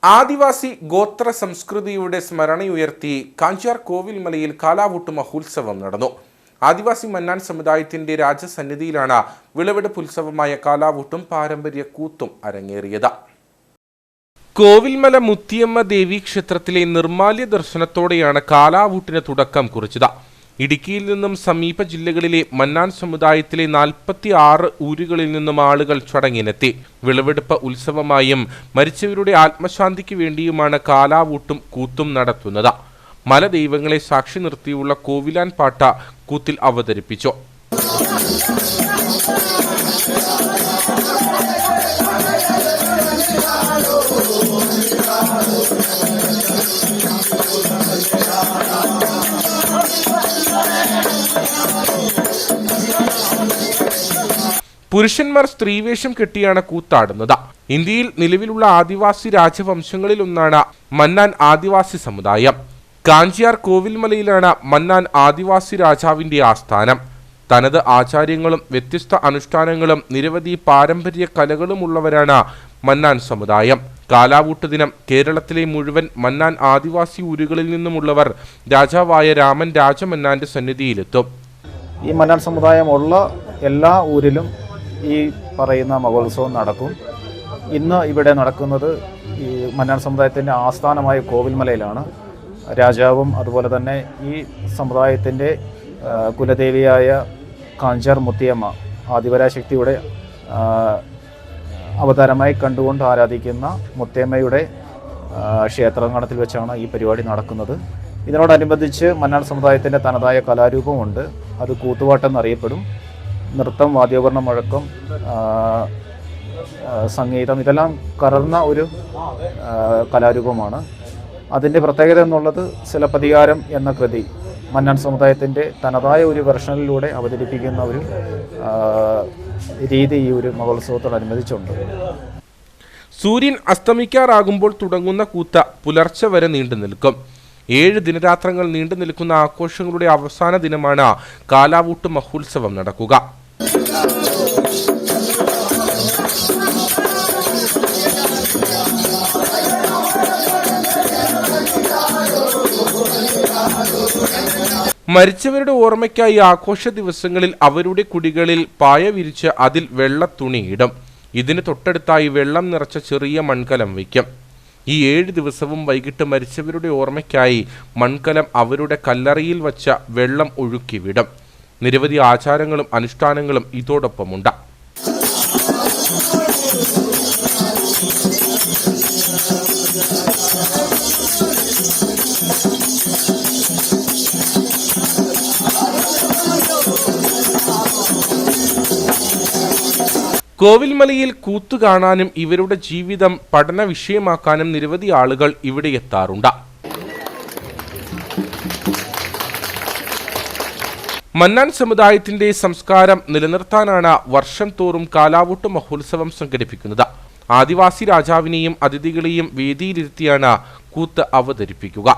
ആദിവാസി ഗോത്ര സംസ്കൃതിയുടെ സ്മരണയുയർത്തി കാഞ്ചാർ കോവിൽമലയിൽ കാലാവൂട്ട് മഹോത്സവം നടന്നു. ആദിവാസി മന്നാൻ സമുദായത്തിന്റെ രാജസന്നിധിയിലാണ് വിളവെടുപ്പ് ഉത്സവമായ കാലാവൂട്ടും പാരമ്പര്യ കൂത്തും അരങ്ങേറിയത്. കോവിൽമല മുത്തിയമ്മ ദേവി ക്ഷേത്രത്തിലെ നിർമാല്യ ദർശനത്തോടെയാണ് കാലാവൂട്ടിന് തുടക്കം കുറിച്ചത്. ഇടുക്കിയിൽ നിന്നും സമീപ ജില്ലകളിലെ മന്നാൻ സമുദായത്തിലെ 46 ഊരുകളിൽ നിന്നും ആളുകൾ ചടങ്ങിനെത്തി. വിളവെടുപ്പ് ഉത്സവമായും മരിച്ചവരുടെ ആത്മശാന്തിക്ക് വേണ്ടിയുമാണ് കാലാവൂട്ടും കൂത്തും നടത്തുന്നത്. മലദൈവങ്ങളെ സാക്ഷി നിർത്തിയുള്ള കോവിലാൻ പാട്ട കൂത്തിൽ അവതരിപ്പിച്ചു. പുരുഷന്മാർ സ്ത്രീവേഷം കെട്ടിയാണ് കൂത്താടുന്നത്. ഇന്ത്യയിൽ നിലവിലുള്ള ആദിവാസി രാജവംശങ്ങളിലൊന്നാണ് മന്നാൻ ആദിവാസി സമുദായം. കാഞ്ചിയാർ കോവിൽമലയിലാണ് മന്നാൻ ആദിവാസി രാജാവിന്റെ ആസ്ഥാനം. തനത് ആചാര്യങ്ങളും വ്യത്യസ്ത അനുഷ്ഠാനങ്ങളും നിരവധി പാരമ്പര്യ കലകളുമുള്ളവരാണ് മന്നാൻ സമുദായം. കാലാവൂട്ട് ദിനം കേരളത്തിലെ മുഴുവൻ മന്നാൻ ആദിവാസി ഊരുകളിൽ നിന്നുമുള്ളവർ രാജാവായ രാമൻ രാജമന്നാന്റെ സന്നിധിയിലെത്തും. ഈ മന്നാൻ സമുദായമുള്ള എല്ലാ ഊരിലും ഈ പറയുന്ന മഹോത്സവം നടക്കും. ഇന്ന് ഇവിടെ നടക്കുന്നത് ഈ മന്നാൻ സമുദായത്തിൻ്റെ ആസ്ഥാനമായ കോവിൽമലയിലാണ്. രാജാവും അതുപോലെ തന്നെ ഈ സമുദായത്തിൻ്റെ കുലദേവിയായ കാഞ്ചാർ മുത്തിയമ്മ ആദിപരാശക്തിയുടെ അവതാരമായി കണ്ടുകൊണ്ട് ആരാധിക്കുന്ന മുത്തിയമ്മയുടെ ക്ഷേത്രാങ്കണത്തിൽ വെച്ചാണ് ഈ പരിപാടി നടക്കുന്നത്. ഇതിനോടനുബന്ധിച്ച് മന്നാൻ സമുദായത്തിൻ്റെ തനതായ കലാരൂപമുണ്ട്. അത് കൂത്തുപാട്ട് എന്നറിയപ്പെടും. നൃത്തം, വാദ്യോപകരണ മുഴക്കം, സംഗീതം ഇതെല്ലാം കലർന്ന ഒരു കലാരൂപമാണ്. അതിൻ്റെ പ്രത്യേകത എന്നുള്ളത് സിലപ്പതികാരം എന്ന കൃതി മന്നാൻ സമുദായത്തിൻ്റെ തനതായ ഒരു വെർഷനിലൂടെ അവതരിപ്പിക്കുന്ന ഒരു രീതി ഈ ഒരു മഹോത്സവത്തോടനുബന്ധിച്ചുണ്ട്. സൂര്യൻ അസ്തമിക്കാറാകുമ്പോൾ തുടങ്ങുന്ന കൂത്ത് പുലർച്ചെ വരെ നീണ്ടു നിൽക്കും. 7 ദിനരാത്രങ്ങൾ നീണ്ടു നിൽക്കുന്ന ആഘോഷങ്ങളുടെ അവസാന ദിനമാണ് കാലാവൂട്ട് മഹോത്സവം നടക്കുക. മരിച്ചവരുടെ ഓർമ്മയ്ക്കായി ആഘോഷ ദിവസങ്ങളിൽ അവരുടെ കുടികളിൽ പായ വിരിച്ച് അതിൽ വെള്ള തുണിയിടും. ഇതിന് തൊട്ടടുത്തായി വെള്ളം നിറച്ച ചെറിയ മൺകലം വയ്ക്കും. ഈ 7 ദിവസവും വൈകിട്ട് മരിച്ചവരുടെ ഓർമ്മയ്ക്കായി മൺകലം അവരുടെ കല്ലറയിൽ വച്ച വെള്ളം ഒഴുക്കി വിടും. നിരവധി ആചാരങ്ങളും അനുഷ്ഠാനങ്ങളും ഇതോടൊപ്പമുണ്ട്. കോവിൽമലയിൽ കൂത്തു കാണാനും ഇവരുടെ ജീവിതം പഠന വിഷയമാക്കാനും നിരവധി ആളുകൾ ഇവിടെ എത്താറുണ്ട്. മന്നാൻ സമുദായത്തിന്റെ സംസ്കാരം നിലനിർത്താനാണ് വർഷം തോറും കാലാവൂട്ട് മഹോത്സവം സംഘടിപ്പിക്കുന്നത്. ആദിവാസി രാജാവിനെയും അതിഥികളെയും വേദിയിലിരുത്തിയാണ് കൂത്ത് അവതരിപ്പിക്കുക.